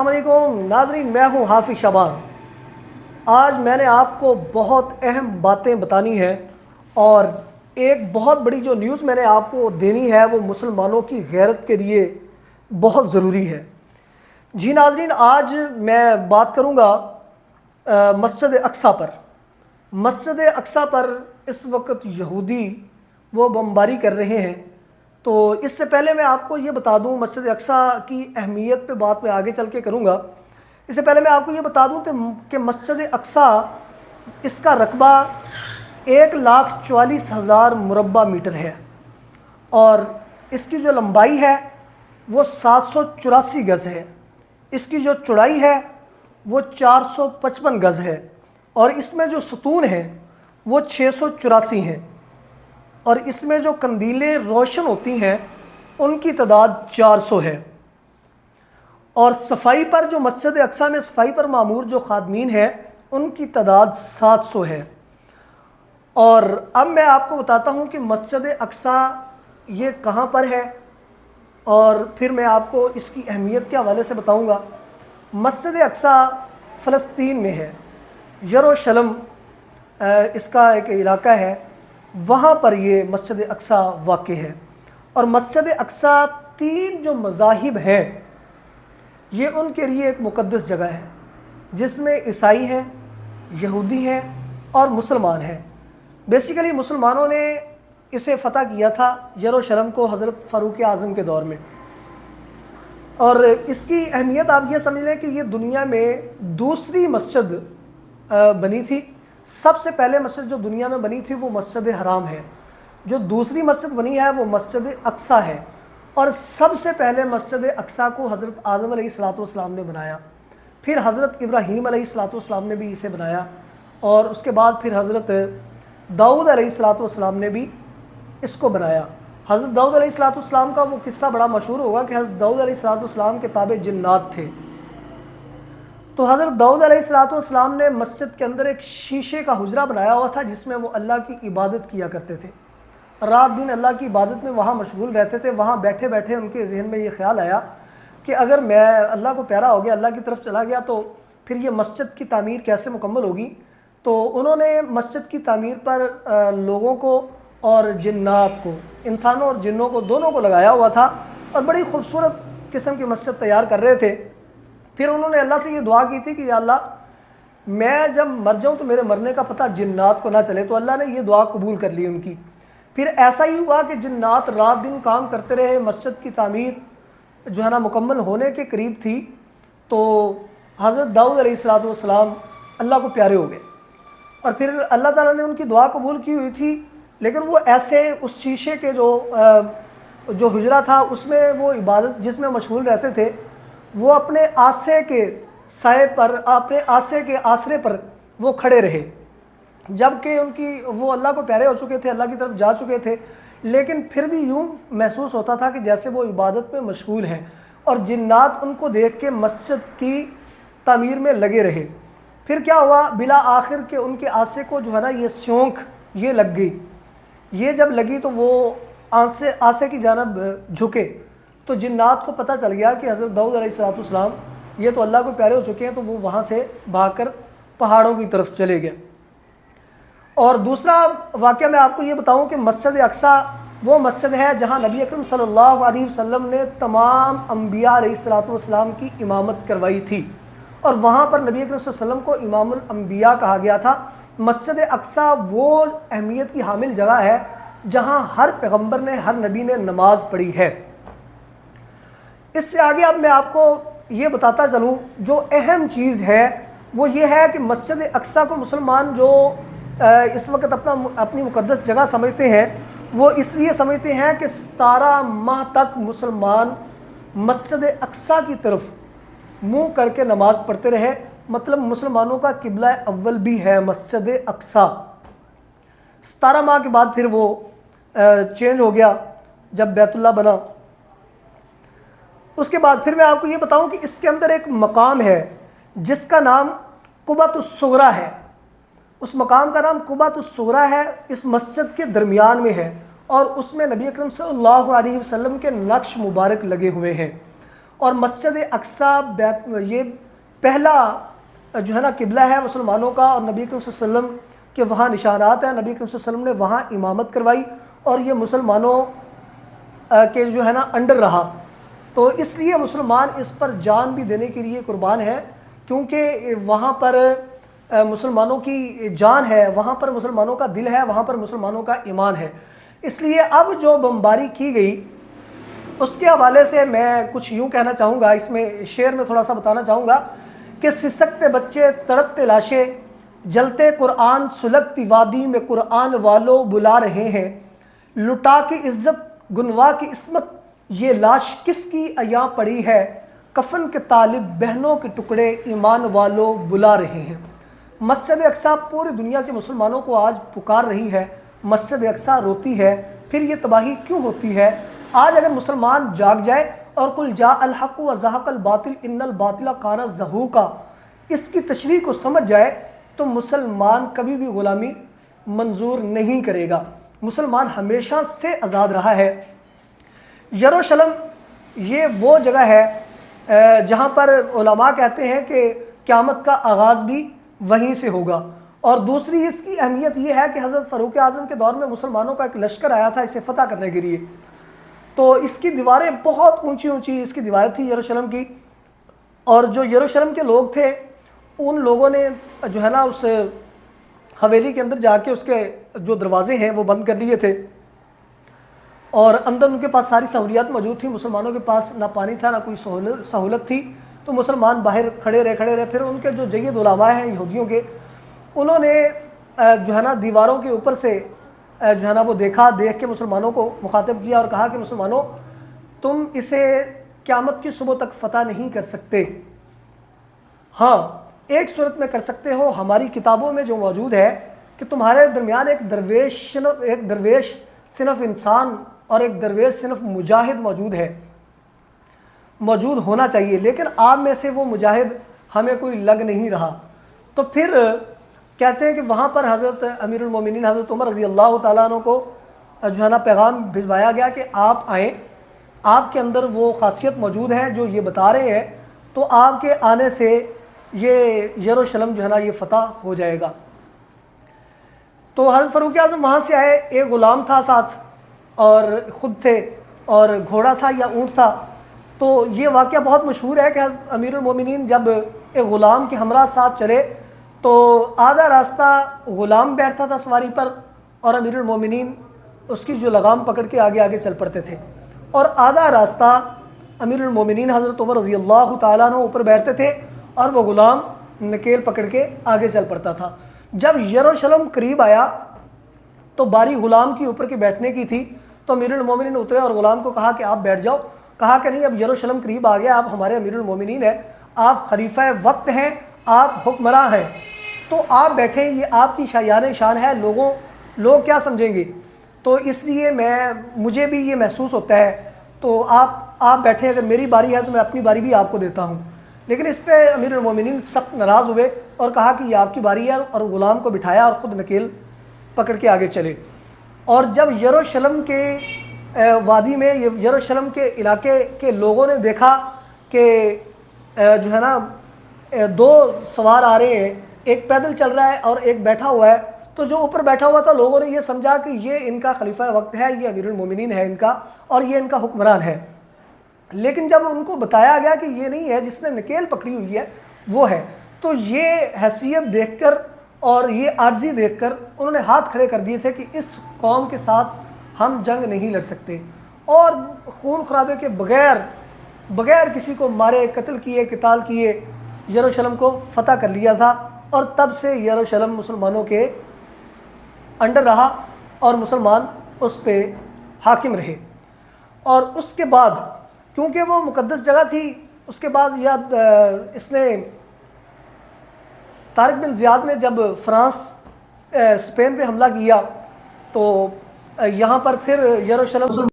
السلام علیکم ناظرین، میں ہوں حافظ شعبان۔ آج میں نے آپ کو بہت اہم باتیں بتانی ہیں اور ایک بہت بڑی جو نیوز میں نے آپ کو دینی ہے وہ مسلمانوں کی غیرت کے لیے بہت ضروری ہے۔ جی ناظرین، آج میں بات کروں گا مسجد اقصیٰ پر۔ مسجد اقصیٰ پر اس وقت یہودی وہ بمباری کر رہے ہیں۔ تو اس سے پہلے میں آپ کو یہ بتا دوں، مسجد اقصیٰ کی اہمیت پہ بات میں آگے چل کے کروں گا۔ اس سے پہلے میں آپ کو یہ بتا دوں کہ مسجد اقصیٰ اس کا رقبہ 1,44,000 مربع میٹر ہے اور اس کی جو لمبائی ہے وہ 784 گز ہے، اس کی جو چوڑائی ہے وہ 455 گز ہے اور اس میں جو ستون ہیں وہ 684 ہیں اور اس میں جو قندیلیں روشن ہوتی ہیں ان کی تعداد 400 ہے۔ اور صفائی پر جو مسجد اقصیٰ میں صفائی پر مامور جو خادمین ہیں ان کی تعداد 700 ہے۔ اور اب میں آپ کو بتاتا ہوں کہ مسجد اقصیٰ یہ کہاں پر ہے اور پھر میں آپ کو اس کی اہمیت کے حوالے سے بتاؤں گا۔ مسجد اقصیٰ فلسطین میں ہے، یروشلم اس کا ایک علاقہ ہے، وہاں پر یہ مسجد اقصیٰ واقع ہے۔ اور مسجد اقصیٰ 3 جو مذاہب ہیں یہ ان کے لیے ایک مقدس جگہ ہے، جس میں عیسائی ہیں، یہودی ہیں اور مسلمان ہیں۔ بیسیکلی مسلمانوں نے اسے فتح کیا تھا یروشلم کو حضرت فاروق اعظم کے دور میں، اور اس کی اہمیت آپ یہ سمجھ لیں کہ یہ دنیا میں دوسری مسجد بنی تھی۔ سب سے پہلے مسجد جو دنیا میں بنی تھی وہ مسجد حرام ہے، جو دوسری مسجد بنی ہے وہ مسجد اقصیٰ ہے، اور سب سے پہلے مسجد اقصیٰ کو حضرت آدم علیہ السلام نے بنایا، پھر حضرت ابراہیم علیہ السلام نے بھی اسے بنایا، اور اس کے بعد پھر حضرت داؤد علیہ السلام نے بھی اس کو بنایا۔ حضرت داؤد علیہ السلام کا وہ قصہ بڑا مشہور ہوگا کہ حضرت داؤد علیہ السلام کے تابع جنات تھے، تو حضرت داؤد علیہ السلام نے مسجد کے اندر ایک شیشے کا حجرہ بنایا ہوا تھا جس میں وہ اللہ کی عبادت کیا کرتے تھے، رات دن اللہ کی عبادت میں وہاں مشغول رہتے تھے۔ وہاں بیٹھے بیٹھے ان کے ذہن میں یہ خیال آیا کہ اگر میں اللہ کو پیارا ہو گیا، اللہ کی طرف چلا گیا، تو پھر یہ مسجد کی تعمیر کیسے مکمل ہوگی۔ تو انہوں نے مسجد کی تعمیر پر لوگوں کو اور جنات کو، انسانوں اور جنوں کو، دونوں کو لگایا ہوا تھا اور بڑی خوبصورت قسم کی مسجد تیار کر رہے تھے۔ پھر انہوں نے اللہ سے یہ دعا کی تھی کہ یا اللہ، میں جب مر جاؤں تو میرے مرنے کا پتہ جنات کو نہ چلے، تو اللہ نے یہ دعا قبول کر لی ان کی۔ پھر ایسا ہی ہوا کہ جنات رات دن کام کرتے رہے، مسجد کی تعمیر جو ہے نا مکمل ہونے کے قریب تھی، تو حضرت داؤد علیہ السلام اللہ کو پیارے ہو گئے، اور پھر اللہ تعالیٰ نے ان کی دعا قبول کی ہوئی تھی، لیکن وہ ایسے اس شیشے کے جو حجرہ تھا اس میں وہ عبادت جس میں مشغول رہتے تھے، وہ اپنے آسے کے سائے پر، اپنے آسے کے آسرے پر وہ کھڑے رہے، جبکہ ان کی وہ اللہ کو پیارے ہو چکے تھے، اللہ کی طرف جا چکے تھے، لیکن پھر بھی یوں محسوس ہوتا تھا کہ جیسے وہ عبادت میں مشغول ہیں، اور جنات ان کو دیکھ کے مسجد کی تعمیر میں لگے رہے۔ پھر کیا ہوا، بلا آخر کہ ان کے آسے کو جو ہے نا یہ سیونک یہ لگ گئی، یہ جب لگی تو وہ آسے کی جانب جھکے، تو جنات کو پتہ چل گیا کہ حضرت داؤد علیہ السلام یہ تو اللہ کو پیارے ہو چکے ہیں، تو وہ وہاں سے بھاگ کر پہاڑوں کی طرف چلے گئے۔ اور دوسرا واقعہ میں آپ کو یہ بتاؤں کہ مسجد اقصیٰ وہ مسجد ہے جہاں نبی اکرم صلی اللہ علیہ وسلم نے تمام انبیاء علیہ السلام کی امامت کروائی تھی، اور وہاں پر نبی اکرم صلی اللہ علیہ وسلم کو امام الانبیاء کہا گیا تھا۔ مسجد اقصیٰ وہ اہمیت کی حامل جگہ ہے جہاں ہر پیغمبر نے، ہر نبی نے نماز پڑھی ہے۔ اس سے آگے اب میں آپ کو یہ بتاتا چلوں، جو اہم چیز ہے وہ یہ ہے کہ مسجد اقصیٰ کو مسلمان جو اس وقت اپنی مقدس جگہ سمجھتے ہیں، وہ اس لیے سمجھتے ہیں کہ 17 ماہ تک مسلمان مسجد اقصیٰ کی طرف منہ کر کے نماز پڑھتے رہے، مطلب مسلمانوں کا قبلہ اول بھی ہے مسجد اقصیٰ۔ 17 ماہ کے بعد پھر وہ چینج ہو گیا جب بیت اللہ بنا۔ اس کے بعد پھر میں آپ کو یہ بتاؤں کہ اس کے اندر ایک مقام ہے جس کا نام قبۃ الصغریٰ ہے، اس مقام کا نام قبۃ الصغریٰ ہے، اس مسجد کے درمیان میں ہے، اور اس میں نبی اکرم صلی اللہ علیہ وسلم کے نقش مبارک لگے ہوئے ہیں، اور مسجد اقصی یہ پہلا جو ہے نا قبلہ ہے مسلمانوں کا، اور نبی کریم صلی اللہ علیہ وسلم کے وہاں نشانات ہیں، نبی کریم صلی اللہ علیہ وسلم نے وہاں امامت کروائی اور یہ مسلمانوں کے جو ہے نا انڈر رہا، تو اس لیے مسلمان اس پر جان بھی دینے کے لیے قربان ہے، کیونکہ وہاں پر مسلمانوں کی جان ہے، وہاں پر مسلمانوں کا دل ہے، وہاں پر مسلمانوں کا ایمان ہے۔ اس لیے اب جو بمباری کی گئی اس کے حوالے سے میں کچھ یوں کہنا چاہوں گا، اس میں شعر میں تھوڑا سا بتانا چاہوں گا کہ سسکتے بچے تڑپتے لاشیں، جلتے قرآن سلگتی وادی میں قرآن والوں بلا رہے ہیں، لٹا کی عزت گنوا کی عصمت یہ لاش کس کی عیاں پڑی ہے، کفن کے طالب بہنوں کے ٹکڑے ایمان والوں بلا رہے ہیں۔ مسجد اقصی پوری دنیا کے مسلمانوں کو آج پکار رہی ہے، مسجد اقصی روتی ہے، پھر یہ تباہی کیوں ہوتی ہے؟ آج اگر مسلمان جاگ جائے اور قل جاء الحق وزہق الباطل ان الباطل کان زہوقا اس کی تشریح کو سمجھ جائے تو مسلمان کبھی بھی غلامی منظور نہیں کرے گا، مسلمان ہمیشہ سے آزاد رہا ہے۔ یروشلم یہ وہ جگہ ہے جہاں پر علماء کہتے ہیں کہ قیامت کا آغاز بھی وہیں سے ہوگا، اور دوسری اس کی اہمیت یہ ہے کہ حضرت فاروق اعظم کے دور میں مسلمانوں کا ایک لشکر آیا تھا اسے فتح کرنے کے لیے، تو اس کی دیواریں بہت اونچی اونچی اس کی دیواریں تھی یروشلم کی، اور جو یروشلم کے لوگ تھے ان لوگوں نے جو ہے نا اس حویلی کے اندر جا کے اس کے جو دروازے ہیں وہ بند کر لیے تھے، اور اندر ان کے پاس ساری سہولیات موجود تھیں، مسلمانوں کے پاس نہ پانی تھا نہ کوئی سہولت تھی، تو مسلمان باہر کھڑے رہے۔ پھر ان کے جو جید علماء ہیں یہودیوں کے، انہوں نے جو ہے نا دیواروں کے اوپر سے جو ہے نا وہ دیکھ کے مسلمانوں کو مخاطب کیا اور کہا کہ مسلمانوں تم اسے قیامت کی صبح تک فتح نہیں کر سکتے، ہاں ایک صورت میں کر سکتے ہو، ہماری کتابوں میں جو موجود ہے کہ تمہارے درمیان ایک درویش صنف انسان اور ایک درویش صنف مجاہد موجود ہونا چاہیے، لیکن آپ میں سے وہ مجاہد ہمیں کوئی لگ نہیں رہا۔ تو پھر کہتے ہیں کہ وہاں پر حضرت امیر المومنین حضرت عمر رضی اللہ تعالیٰ عنہ کو جو ہے نا پیغام بھجوایا گیا کہ آپ آئیں، آپ کے اندر وہ خاصیت موجود ہے جو یہ بتا رہے ہیں، تو آپ کے آنے سے یہ یروشلم جو ہے نا یہ فتح ہو جائے گا۔ تو حضرت فاروق اعظم وہاں سے آئے، ایک غلام تھا ساتھ اور خود تھے، اور گھوڑا تھا یا اونٹ تھا، تو یہ واقعہ بہت مشہور ہے کہ حضرت امیر المومنین جب ایک غلام کے ہمراہ ساتھ چلے تو آدھا راستہ غلام بیٹھتا تھا سواری پر اور امیر المومنین اس کی جو لگام پکڑ کے آگے آگے چل پڑتے تھے، اور آدھا راستہ امیر المومنین حضرت عمر رضی اللہ تعالیٰ عنہ اوپر بیٹھتے تھے اور وہ غلام نکیل پکڑ کے آگے چل پڑتا تھا۔ جب یروشلم قریب آیا تو باری غلام کی اوپر کے بیٹھنے کی تھی، تو امیر المومنین اترے اور غلام کو کہا کہ آپ بیٹھ جاؤ، کہا کہ نہیں اب یروشلم قریب آ گیا، آپ ہمارے امیر المومنین ہیں، آپ خلیفہ وقت ہیں، آپ حکمراں ہیں، تو آپ بیٹھیں، یہ آپ کی شایان شان ہے، لوگ کیا سمجھیں گے، تو اس لیے مجھے بھی یہ محسوس ہوتا ہے، تو آپ بیٹھیں، اگر میری باری ہے تو میں اپنی باری بھی آپ کو دیتا ہوں۔ لیکن اس پہ امیر المومنین سخت ناراض ہوئے اور کہا کہ یہ آپ کی باری ہے، اور غلام کو بٹھایا اور خود نکیل پکڑ کے آگے چلے۔ اور جب یروشلم کے وادی میں یروشلم کے علاقے کے لوگوں نے دیکھا کہ جو ہے نا دو سوار آ رہے ہیں، ایک پیدل چل رہا ہے اور ایک بیٹھا ہوا ہے، تو جو اوپر بیٹھا ہوا تھا لوگوں نے یہ سمجھا کہ یہ ان کا خلیفہ وقت ہے، یہ امیر المومنین ہے ان کا، اور یہ ان کا حکمران ہے۔ لیکن جب ان کو بتایا گیا کہ یہ نہیں ہے، جس نے نکیل پکڑی ہوئی ہے وہ ہے، تو یہ حیثیت دیکھ کر اور یہ عاجزی دیکھ کر انہوں نے ہاتھ کھڑے کر دیے تھے کہ اس قوم کے ساتھ ہم جنگ نہیں لڑ سکتے، اور خون خرابے کے بغیر کسی کو مارے، قتل کیے، قتال کیے یروشلم کو فتح کر لیا تھا، اور تب سے یروشلم مسلمانوں کے انڈر رہا اور مسلمان اس پہ حاکم رہے۔ اور اس کے بعد کیونکہ وہ مقدس جگہ تھی، اس کے بعد اس نے طارق بن زیاد نے جب فرانس اسپین پہ حملہ کیا تو یہاں پر پھر یروشلم